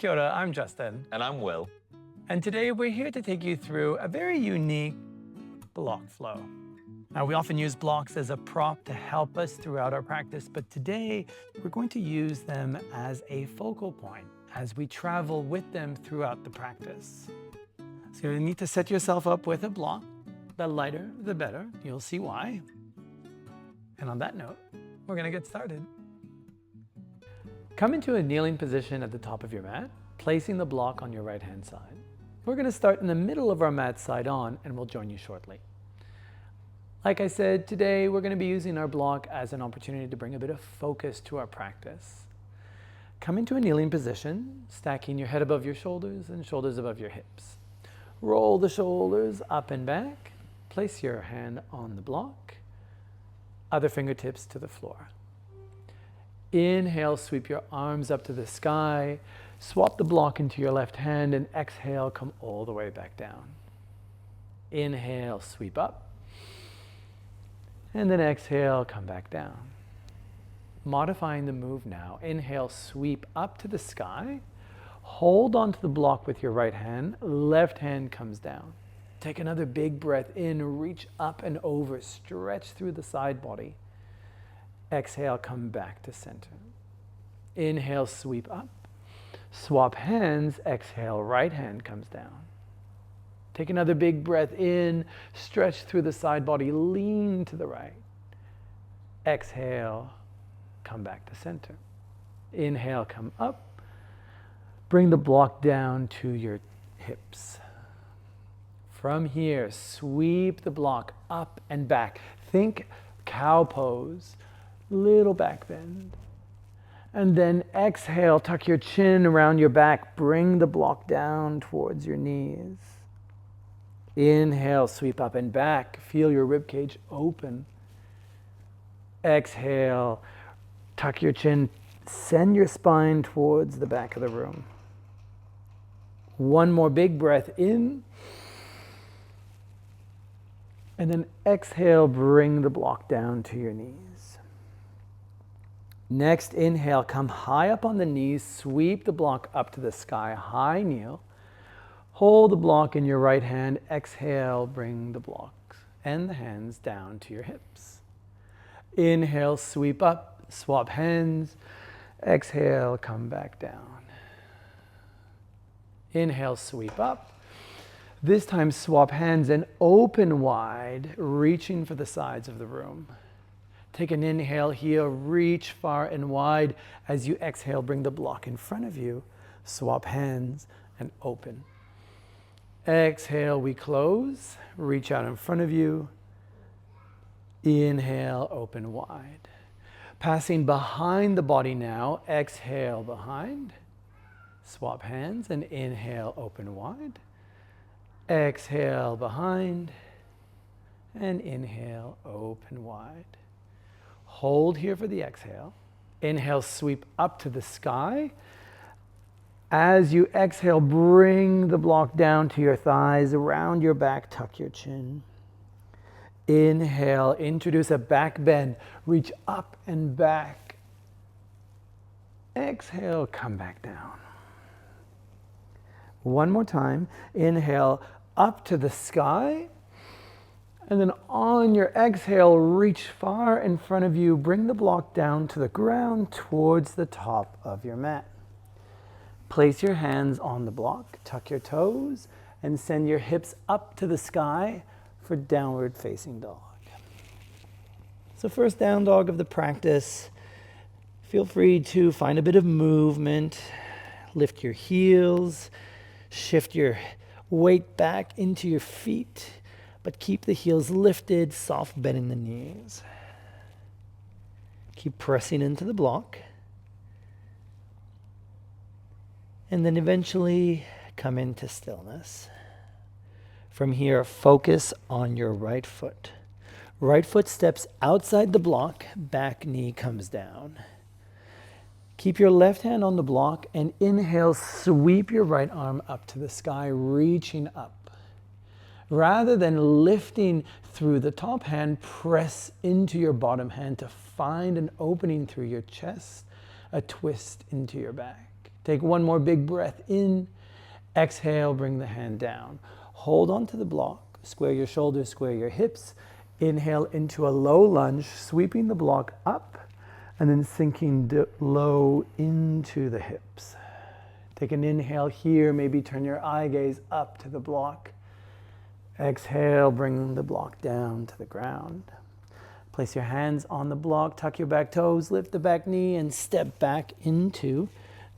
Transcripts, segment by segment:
Kia ora, I'm Justin. And I'm Will. And today we're here to take you through a very unique block flow. Now, we often use blocks as a prop to help us throughout our practice, but today we're going to use them as a focal point as we travel with them throughout the practice. So you need to set yourself up with a block. The lighter, the better. You'll see why. And on that note, we're going to get started. Come into a kneeling position at the top of your mat, placing the block on your right-hand side. We're going to start in the middle of our mat side on, and we'll join you shortly. Like I said, today we're going to be using our block as an opportunity to bring a bit of focus to our practice. Come into a kneeling position, stacking your head above your shoulders and shoulders above your hips. Roll the shoulders up and back. Place your hand on the block, other fingertips to the floor. Inhale, sweep your arms up to the sky. Swap the block into your left hand and exhale, come all the way back down. Inhale, sweep up. And then exhale, come back down. Modifying the move now. Inhale, sweep up to the sky. Hold onto the block with your right hand. Left hand comes down. Take another big breath in. Reach up and over. Stretch through the side body. Exhale, come back to center. Inhale, sweep up. Swap hands. Exhale, right hand comes down. Take another big breath in. Stretch through the side body. Lean to the right. Exhale, come back to center. Inhale, come up. Bring the block down to your hips. From here, sweep the block up and back. Think cow pose. Little back bend. And then exhale, tuck your chin around your back. Bring the block down towards your knees. Inhale, sweep up and back. Feel your rib cage open. Exhale, tuck your chin. Send your spine towards the back of the room. One more big breath in. And then exhale, bring the block down to your knees. Next, inhale, come high up on the knees, sweep the block up to the sky, high kneel. Hold the block in your right hand, exhale, bring the blocks and the hands down to your hips. Inhale, sweep up, swap hands, exhale, come back down. Inhale, sweep up. This time swap hands and open wide, reaching for the sides of the room. Take an inhale here, reach far and wide. As you exhale, bring the block in front of you. Swap hands and open. Exhale, we close. Reach out in front of you. Inhale, open wide. Passing behind the body now. Exhale, behind. Swap hands and inhale, open wide. Exhale, behind. And inhale, open wide. Hold here for the exhale. Inhale, sweep up to the sky. As you exhale, bring the block down to your thighs, around your back, tuck your chin. Inhale, introduce a back bend. Reach up and back. Exhale, come back down. One more time. Inhale, up to the sky. And then on your exhale, reach far in front of you. Bring the block down to the ground towards the top of your mat. Place your hands on the block, tuck your toes, and send your hips up to the sky for downward facing dog. So first down dog of the practice. Feel free to find a bit of movement. Lift your heels. Shift your weight back into your feet. But keep the heels lifted, soft bending the knees. Keep pressing into the block. And then eventually come into stillness. From here, focus on your right foot. Right foot steps outside the block, back knee comes down. Keep your left hand on the block and inhale, sweep your right arm up to the sky, reaching up. Rather than lifting through the top hand, press into your bottom hand to find an opening through your chest, a twist into your back. Take one more big breath in. Exhale, bring the hand down. Hold on to the block. Square your shoulders, square your hips. Inhale into a low lunge, sweeping the block up and then sinking low into the hips. Take an inhale here, maybe turn your eye gaze up to the block. Exhale, bring the block down to the ground. Place your hands on the block, tuck your back toes, lift the back knee, and step back into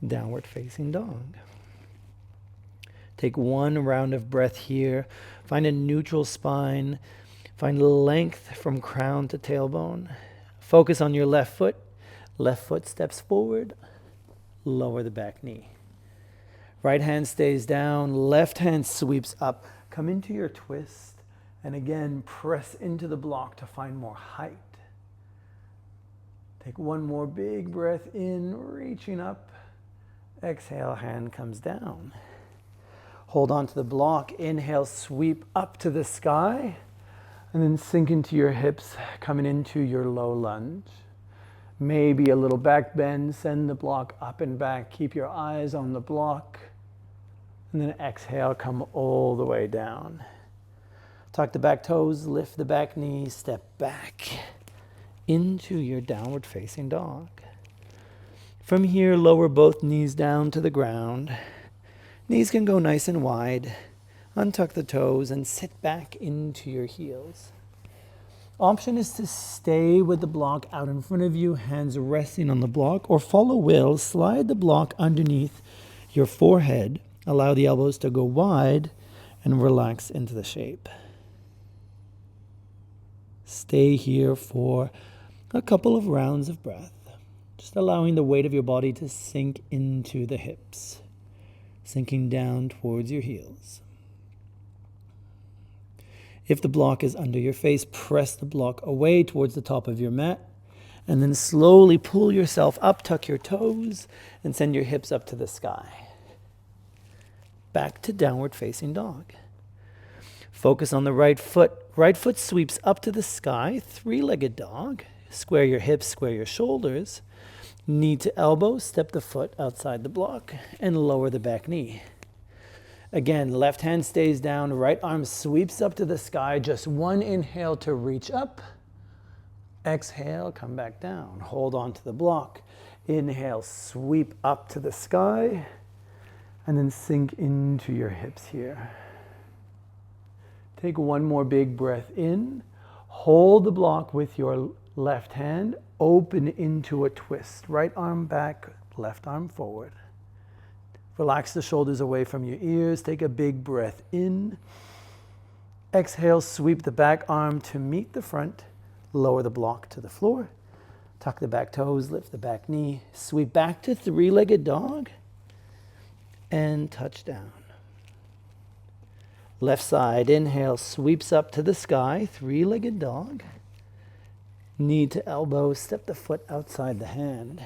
downward facing dog. Take one round of breath here. Find a neutral spine. Find length from crown to tailbone. Focus on your left foot. Left foot steps forward. Lower the back knee. Right hand stays down, left hand sweeps up. Come into your twist, and again, press into the block to find more height. Take one more big breath in, reaching up. Exhale, hand comes down. Hold on to the block. Inhale, sweep up to the sky, and then sink into your hips, coming into your low lunge. Maybe a little back bend, send the block up and back. Keep your eyes on the block. And then exhale, come all the way down. Tuck the back toes, lift the back knee, step back into your downward facing dog. From here, lower both knees down to the ground. Knees can go nice and wide. Untuck the toes and sit back into your heels. Option is to stay with the block out in front of you, hands resting on the block, or follow Will, slide the block underneath your forehead. Allow the elbows to go wide and relax into the shape. Stay here for a couple of rounds of breath, just allowing the weight of your body to sink into the hips, sinking down towards your heels. If the block is under your face, press the block away towards the top of your mat, and then slowly pull yourself up, tuck your toes, and send your hips up to the sky. Back to downward facing dog. Focus on the right foot. Right foot sweeps up to the sky, three-legged dog. Square your hips, square your shoulders. Knee to elbow, step the foot outside the block, and lower the back knee. Again, left hand stays down, right arm sweeps up to the sky. Just one inhale to reach up. Exhale, come back down. Hold on to the block. Inhale, sweep up to the sky. And then sink into your hips here. Take one more big breath in. Hold the block with your left hand. Open into a twist. Right arm back, left arm forward. Relax the shoulders away from your ears. Take a big breath in. Exhale, sweep the back arm to meet the front. Lower the block to the floor. Tuck the back toes, lift the back knee. Sweep back to three-legged dog. And touch down. Left side, inhale, sweeps up to the sky, three-legged dog. Knee to elbow, step the foot outside the hand.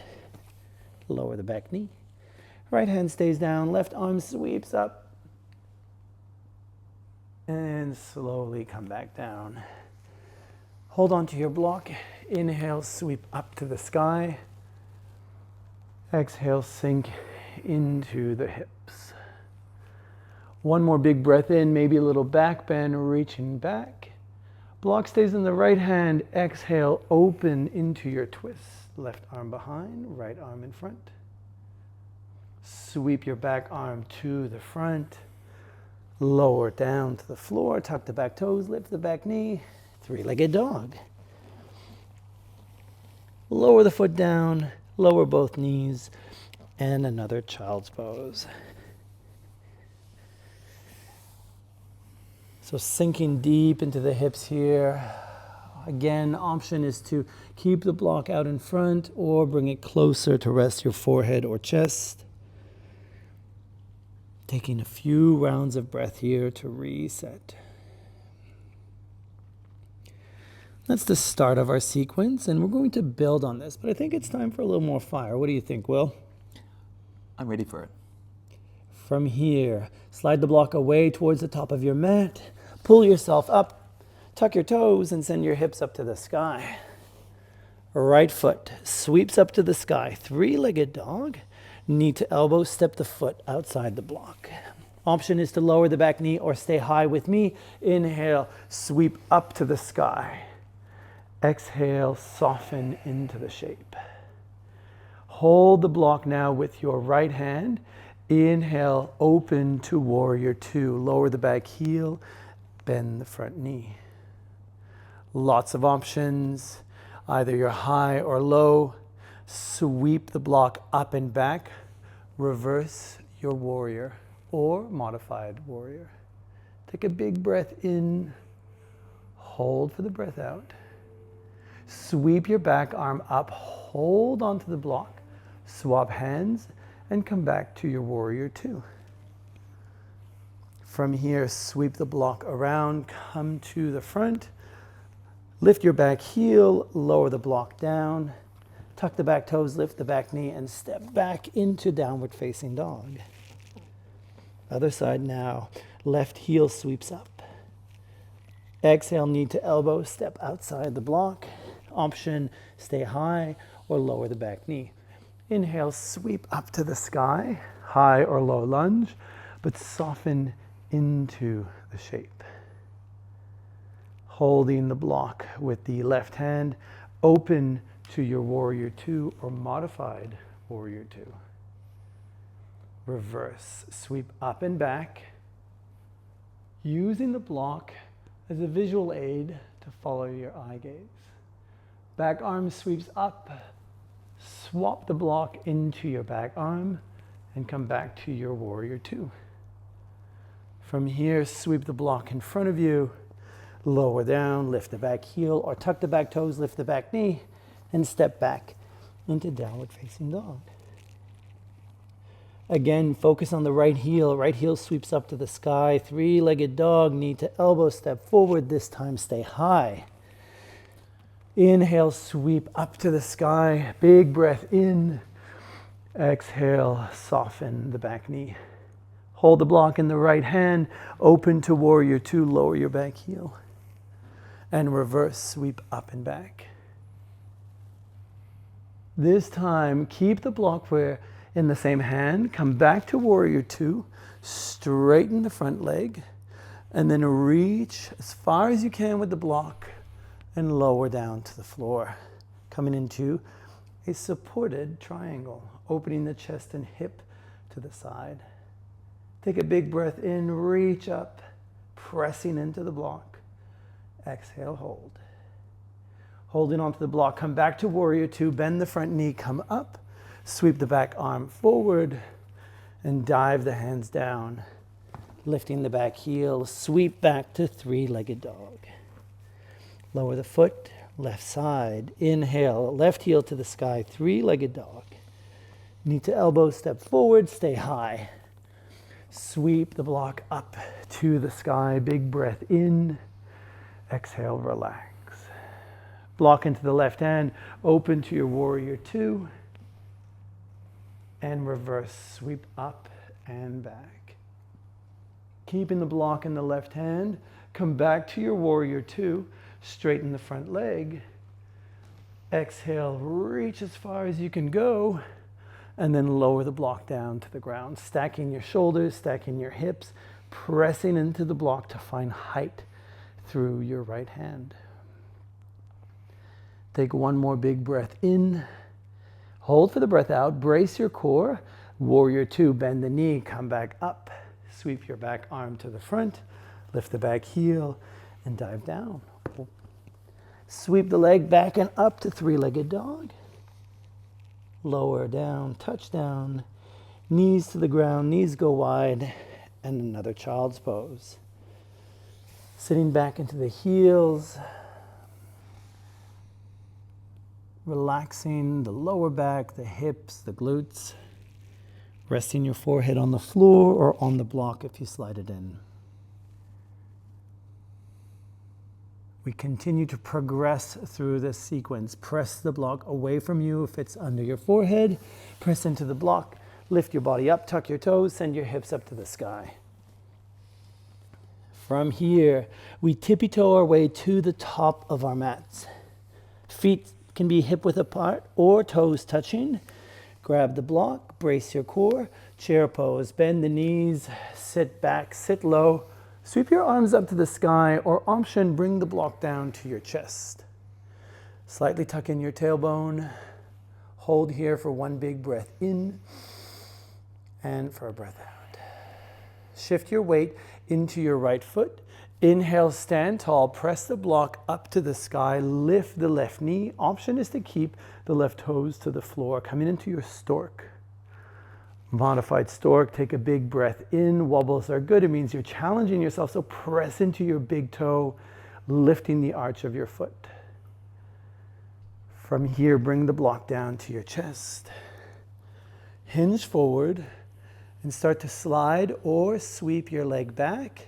Lower the back knee. Right hand stays down, left arm sweeps up. And slowly come back down. Hold on to your block. Inhale, sweep up to the sky. Exhale, sink into the hips. One more big breath in, maybe a little back bend, reaching back. Block stays in the right hand. Exhale, open into your twist. Left arm behind, right arm in front. Sweep your back arm to the front. Lower down to the floor. Tuck the back toes, lift the back knee. Three-legged dog. Lower the foot down, lower both knees, and another child's pose. So sinking deep into the hips here. Again, option is to keep the block out in front or bring it closer to rest your forehead or chest. Taking a few rounds of breath here to reset. That's the start of our sequence, and we're going to build on this, but I think it's time for a little more fire. What do you think, Will? I'm ready for it. From here, slide the block away towards the top of your mat. Pull yourself up, tuck your toes, and send your hips up to the sky. Right foot sweeps up to the sky, three-legged dog. Knee to elbow, step the foot outside the block. Option is to lower the back knee or stay high with me. Inhale, sweep up to the sky. Exhale, soften into the shape. Hold the block now with your right hand. Inhale, open to warrior two. Lower the back heel, bend the front knee. Lots of options, either you're high or low. Sweep the block up and back. Reverse your warrior or modified warrior. Take a big breath in. Hold for the breath out. Sweep your back arm up. Hold onto the block. Swap hands and come back to your warrior two. From here, sweep the block around. Come to the front. Lift your back heel. Lower the block down. Tuck the back toes, lift the back knee, and step back into downward facing dog. Other side now. Left heel sweeps up. Exhale, knee to elbow, step outside the block. Option, stay high or lower the back knee. Inhale, sweep up to the sky, high or low lunge, but soften into the shape. Holding the block with the left hand, open to your warrior two or modified warrior two. Reverse, sweep up and back, using the block as a visual aid to follow your eye gaze. Back arm sweeps up, swap the block into your back arm and come back to your warrior two. From here, sweep the block in front of you, lower down, lift the back heel or tuck the back toes, lift the back knee, and step back into downward facing dog. Again, focus on the right heel. Right heel sweeps up to the sky. Three-legged dog, knee to elbow, step forward. This time stay high. Inhale, sweep up to the sky. Big breath in. Exhale, soften the back knee. Hold the block in the right hand. Open to warrior two. Lower your back heel. And reverse, sweep up and back. This time, keep the block in the same hand. Come back to warrior two. Straighten the front leg. And then reach as far as you can with the block and lower down to the floor. Coming into a supported triangle. Opening the chest and hip to the side. Take a big breath in. Reach up. Pressing into the block. Exhale, hold. Holding onto the block, come back to warrior two, bend the front knee, come up, sweep the back arm forward, and dive the hands down. Lifting the back heel, sweep back to three-legged dog. Lower the foot, left side, inhale, left heel to the sky, three-legged dog. Knee to elbow, step forward, stay high. Sweep the block up to the sky, big breath in, exhale, relax. Block into the left hand, open to your warrior two, and reverse, sweep up and back. Keeping the block in the left hand, come back to your warrior two, straighten the front leg, exhale, reach as far as you can go, and then lower the block down to the ground, stacking your shoulders, stacking your hips, pressing into the block to find height through your right hand. Take one more big breath in. Hold for the breath out. Brace your core. Warrior two, bend the knee, come back up. Sweep your back arm to the front. Lift the back heel and dive down. Sweep the leg back and up to three-legged dog. Lower down, touch down. Knees to the ground, knees go wide. And another child's pose. Sitting back into the heels. Relaxing the lower back, the hips, the glutes. Resting your forehead on the floor or on the block if you slide it in. We continue to progress through this sequence. Press the block away from you if it's under your forehead. Press into the block. Lift your body up, tuck your toes, send your hips up to the sky. From here, we tippy-toe our way to the top of our mats. Feet can be hip width apart or toes touching. Grab the block, brace your core, chair pose, bend the knees, sit back, sit low, sweep your arms up to the sky, or option, bring the block down to your chest. Slightly tuck in your tailbone, hold here for one big breath in, and for a breath out. Shift your weight into your right foot. Inhale, stand tall, press the block up to the sky, lift the left knee. Option is to keep the left toes to the floor, coming into your stork. Modified stork, take a big breath in. Wobbles are good, it means you're challenging yourself, so press into your big toe, lifting the arch of your foot. From here, bring the block down to your chest. Hinge forward and start to slide or sweep your leg back.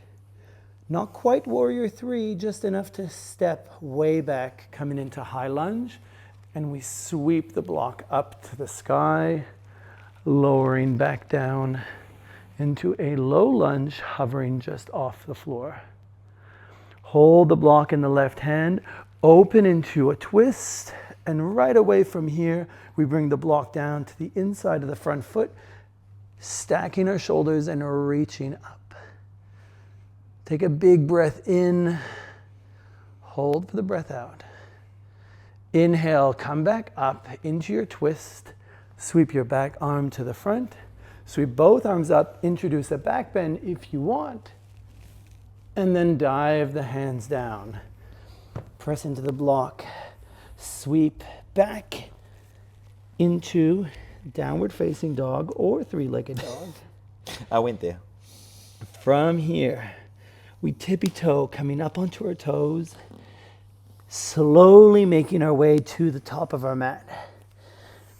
Not quite warrior three, just enough to step way back, coming into high lunge. And we sweep the block up to the sky, lowering back down into a low lunge, hovering just off the floor. Hold the block in the left hand, open into a twist, and right away from here, we bring the block down to the inside of the front foot, stacking our shoulders and reaching up. Take a big breath in, hold for the breath out. Inhale, come back up into your twist, sweep your back arm to the front, sweep both arms up, introduce a back bend if you want, and then dive the hands down. Press into the block, sweep back into downward facing dog or three-legged dog. I went there. From here, we tippy-toe, coming up onto our toes, slowly making our way to the top of our mat.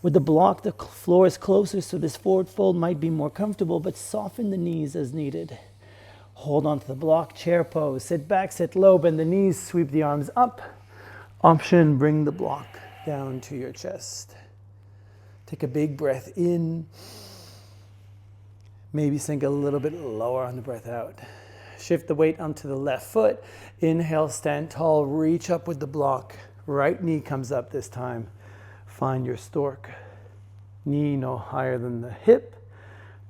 With the block, the floor is closer, so this forward fold might be more comfortable, but soften the knees as needed. Hold onto the block, chair pose, sit back, sit low, bend the knees, sweep the arms up. Option, bring the block down to your chest. Take a big breath in. Maybe sink a little bit lower on the breath out. Shift the weight onto the left foot. Inhale, stand tall, reach up with the block. Right knee comes up this time. Find your stork. Knee no higher than the hip.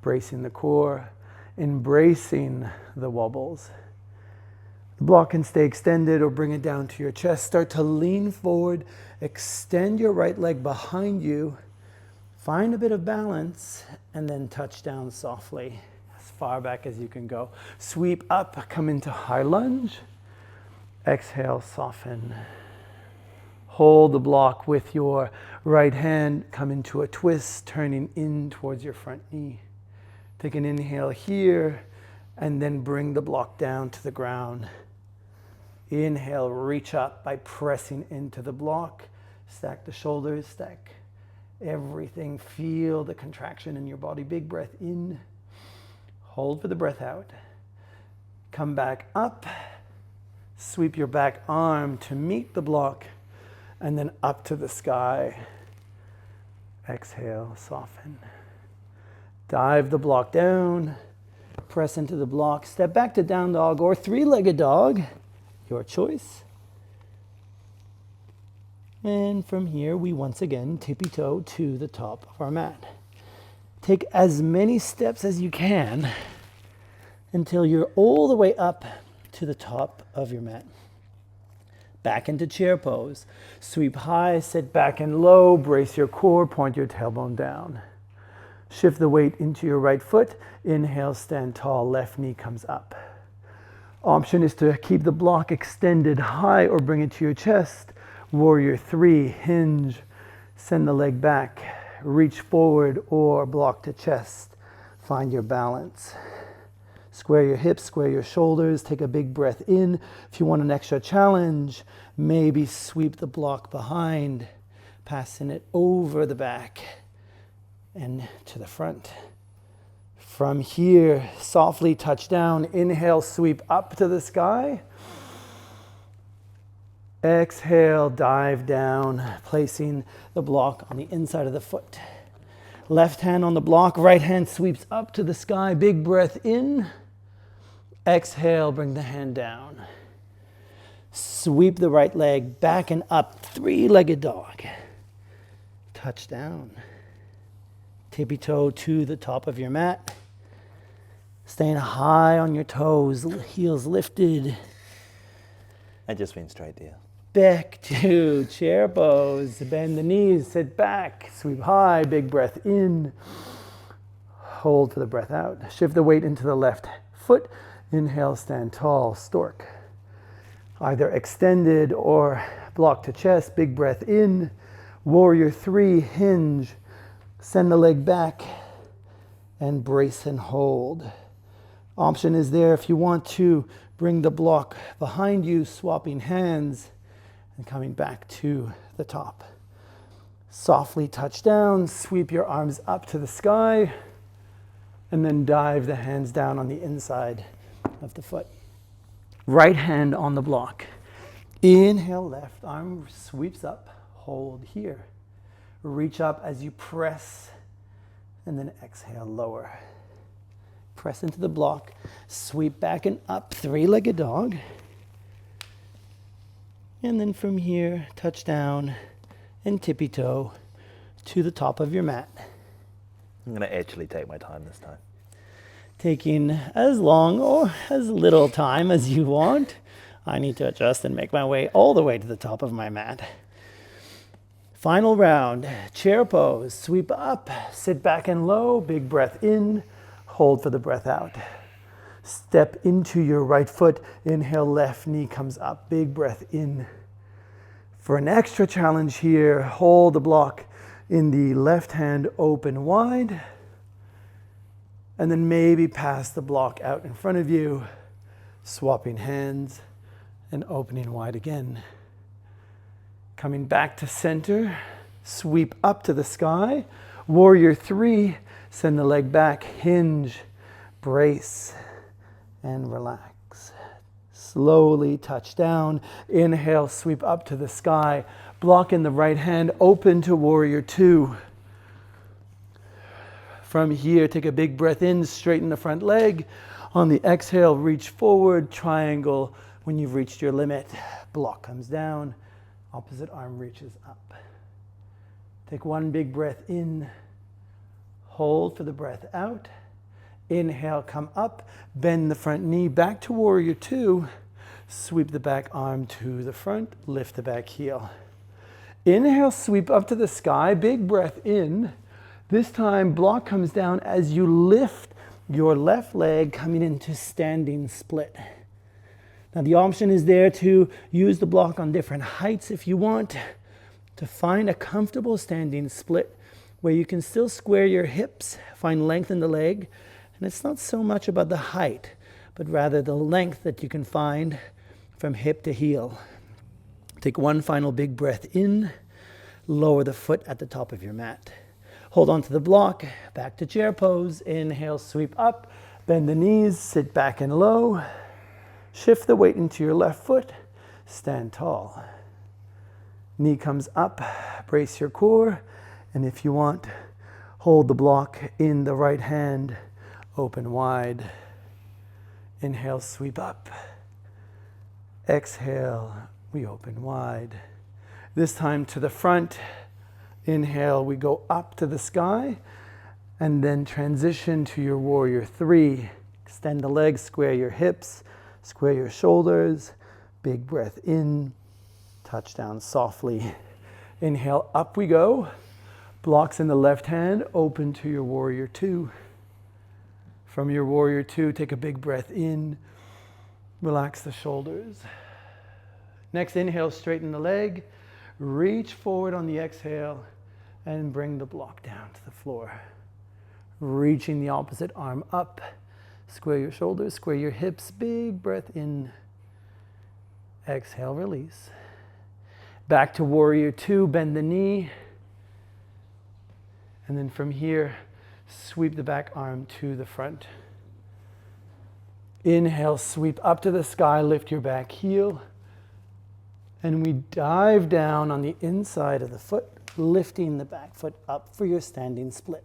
Bracing the core. Embracing the wobbles. The block can stay extended or bring it down to your chest. Start to lean forward. Extend your right leg behind you. Find a bit of balance and then touch down softly. Far back as you can go. Sweep up, come into high lunge. Exhale, soften. Hold the block with your right hand, come into a twist, turning in towards your front knee. Take an inhale here, and then bring the block down to the ground. Inhale, reach up by pressing into the block. Stack the shoulders, stack everything. Feel the contraction in your body. Big breath in. Hold for the breath out. Come back up. Sweep your back arm to meet the block and then up to the sky. Exhale, soften. Dive the block down. Press into the block. Step back to down dog or three-legged dog. Your choice. And from here, we once again tippy-toe to the top of our mat. Take as many steps as you can until you're all the way up to the top of your mat. Back into chair pose. Sweep high, sit back and low, brace your core, point your tailbone down. Shift the weight into your right foot. Inhale, stand tall, left knee comes up. Option is to keep the block extended high or bring it to your chest. Warrior three, hinge, send the leg back. Reach forward or block to chest. Find your balance. Square your hips, square your shoulders. Take a big breath in. If you want an extra challenge, maybe sweep the block behind, passing it over the back and to the front. From here, softly touch down. Inhale, sweep up to the sky. Exhale, dive down, placing the block on the inside of the foot. Left hand on the block, right hand sweeps up to the sky. Big breath in. Exhale, bring the hand down. Sweep the right leg back and up, three-legged dog. Touch down. tippy toe to the top of your mat. Staying high on your toes, heels lifted. I just went straight there. Back to chair pose. Bend the knees, sit back, sweep high, big breath in. Hold for the breath out. Shift the weight into the left foot. Inhale, stand tall, stork. Either extended or block to chest, big breath in. Warrior 3, hinge. Send the leg back and brace and hold. Option is there if you want to bring the block behind you, swapping hands and coming back to the top. Softly touch down, sweep your arms up to the sky, and then dive the hands down on the inside of the foot. Right hand on the block. Inhale, left arm sweeps up, hold here. Reach up as you press, and then exhale, lower. Press into the block, sweep back and up, three-legged dog. And then from here, touch down and tippy toe to the top of your mat. I'm going to actually take my time this time. Taking as long or as little time as you want. I need to adjust and make my way all the way to the top of my mat. Final round, chair pose, sweep up, sit back and low, big breath in, hold for the breath out. Step into your right foot, inhale, left knee comes up, big breath in. For an extra challenge here, hold the block in the left hand open wide, and then maybe pass the block out in front of you, swapping hands and opening wide again. Coming back to center, sweep up to the sky. Warrior 3, send the leg back, hinge, brace, and relax. Slowly touch down. Inhale, sweep up to the sky. Block in the right hand, open to Warrior 2. From here, take a big breath in, straighten the front leg. On the exhale, reach forward, triangle. When you've reached your limit, block comes down. Opposite arm reaches up. Take one big breath in. Hold for the breath out. Inhale, come up. Bend the front knee back to Warrior 2. Sweep the back arm to the front. Lift the back heel. Inhale, sweep up to the sky. Big breath in. This time, block comes down as you lift your left leg, coming into standing split. Now the option is there to use the block on different heights if you want, to find a comfortable standing split where you can still square your hips, find length in the leg, and it's not so much about the height, but rather the length that you can find from hip to heel. Take one final big breath in, lower the foot at the top of your mat. Hold on to the block, back to chair pose, inhale, sweep up, bend the knees, sit back and low. Shift the weight into your left foot, stand tall. Knee comes up, brace your core, and if you want, hold the block in the right hand, open wide. Inhale, sweep up. Exhale, we open wide. This time to the front. Inhale, we go up to the sky, and then transition to your Warrior 3. Extend the legs, square your hips, square your shoulders, big breath in, touch down softly. Inhale, up we go. Blocks in the left hand, open to your Warrior 2. From your Warrior 2, take a big breath in, relax the shoulders. Next inhale, straighten the leg, reach forward on the exhale, and bring the block down to the floor. Reaching the opposite arm up. Square your shoulders, square your hips, big breath in. Exhale, release. Back to Warrior 2, bend the knee. And then from here, sweep the back arm to the front. Inhale, sweep up to the sky, lift your back heel. And we dive down on the inside of the foot, lifting the back foot up for your standing split.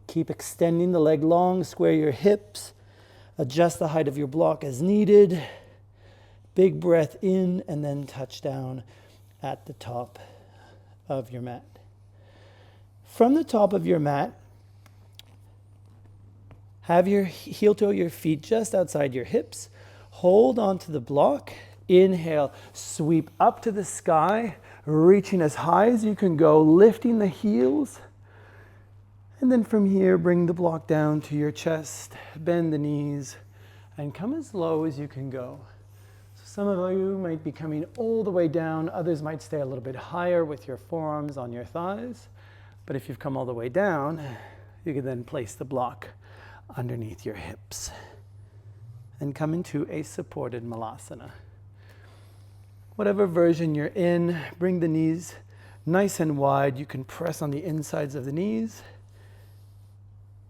Keep extending the leg long, square your hips, adjust the height of your block as needed. Big breath in and then touch down at the top of your mat. From the top of your mat, have your heel toe, your feet just outside your hips. Hold onto the block. Inhale, sweep up to the sky, reaching as high as you can go, lifting the heels. And then from here, bring the block down to your chest, bend the knees, and come as low as you can go. So some of you might be coming all the way down. Others might stay a little bit higher with your forearms on your thighs. But if you've come all the way down, you can then place the block underneath your hips and come into a supported malasana. Whatever version you're in, bring the knees nice and wide. You can press on the insides of the knees.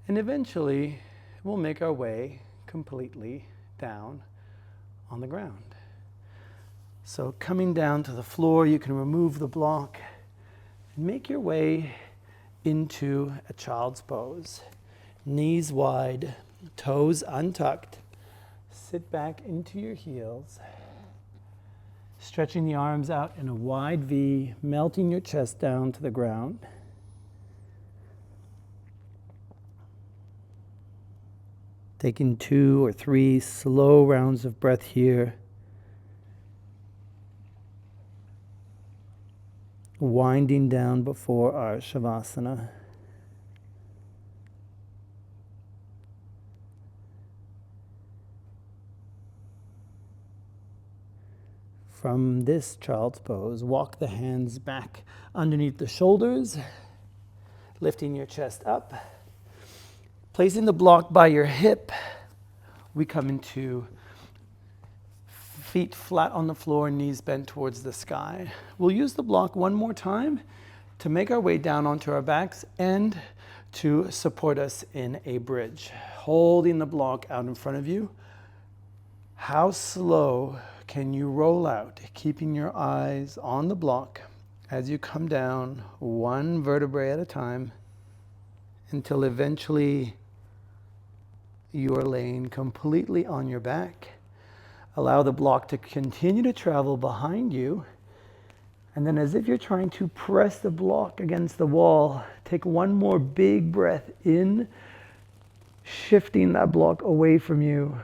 And eventually, we'll make our way completely down on the ground. So coming down to the floor, you can remove the block and make your way into a child's pose. Knees wide, toes untucked. Sit back into your heels. Stretching the arms out in a wide V, melting your chest down to the ground. Taking 2 or 3 slow rounds of breath here. Winding down before our Shavasana. From this child's pose, walk the hands back underneath the shoulders, lifting your chest up. Placing the block by your hip, we come into feet flat on the floor, knees bent towards the sky. We'll use the block one more time to make our way down onto our backs and to support us in a bridge. Holding the block out in front of you. How slow can you roll out, keeping your eyes on the block as you come down one vertebrae at a time until eventually you are laying completely on your back. Allow the block to continue to travel behind you. And then as if you're trying to press the block against the wall, take one more big breath in, shifting that block away from you.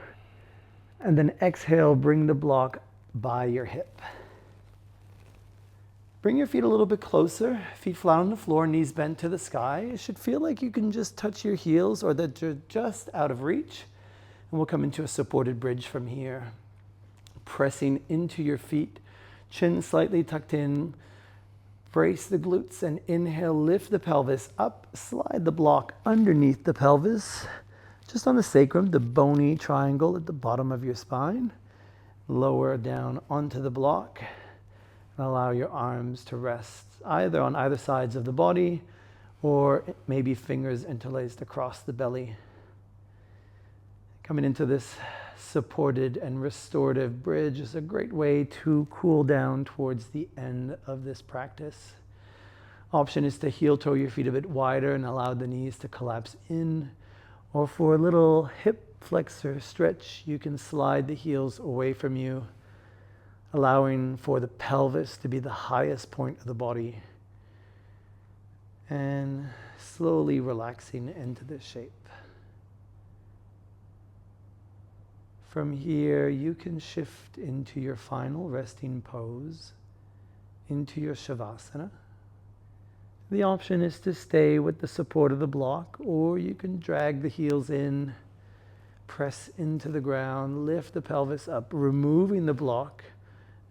And then exhale, bring the block by your hip. Bring your feet a little bit closer, feet flat on the floor, knees bent to the sky. It should feel like you can just touch your heels or that you're just out of reach. And we'll come into a supported bridge from here. Pressing into your feet, chin slightly tucked in. Brace the glutes and inhale, lift the pelvis up, slide the block underneath the pelvis. Just on the sacrum, the bony triangle at the bottom of your spine. Lower down onto the block. And allow your arms to rest either on either sides of the body or maybe fingers interlaced across the belly. Coming into this supported and restorative bridge is a great way to cool down towards the end of this practice. Option is to heel toe your feet a bit wider and allow the knees to collapse in. Or for a little hip flexor stretch, you can slide the heels away from you, allowing for the pelvis to be the highest point of the body. And slowly relaxing into this shape. From here, you can shift into your final resting pose, into your Shavasana. The option is to stay with the support of the block, or you can drag the heels in, press into the ground, lift the pelvis up, removing the block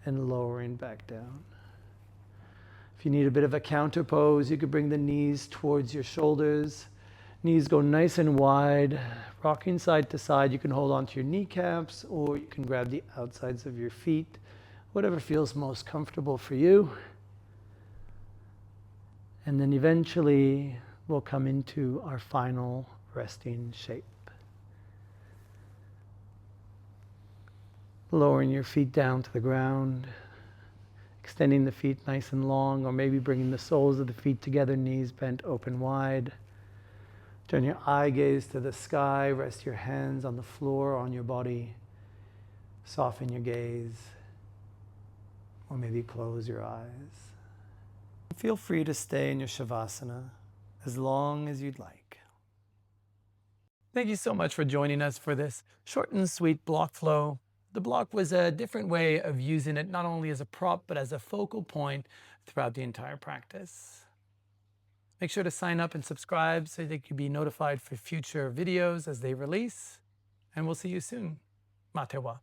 and lowering back down. If you need a bit of a counter pose, you could bring the knees towards your shoulders. Knees go nice and wide, rocking side to side. You can hold onto your kneecaps, or you can grab the outsides of your feet, whatever feels most comfortable for you. And then eventually we'll come into our final resting shape. Lowering your feet down to the ground, extending the feet nice and long, or maybe bringing the soles of the feet together, knees bent open wide. Turn your eye gaze to the sky, rest your hands on the floor, on your body. Soften your gaze, or maybe close your eyes. Feel free to stay in your Shavasana as long as you'd like. Thank you so much for joining us for this short and sweet block flow. The block was a different way of using it not only as a prop, but as a focal point throughout the entire practice. Make sure to sign up and subscribe so that you can be notified for future videos as they release. And we'll see you soon. Matewa.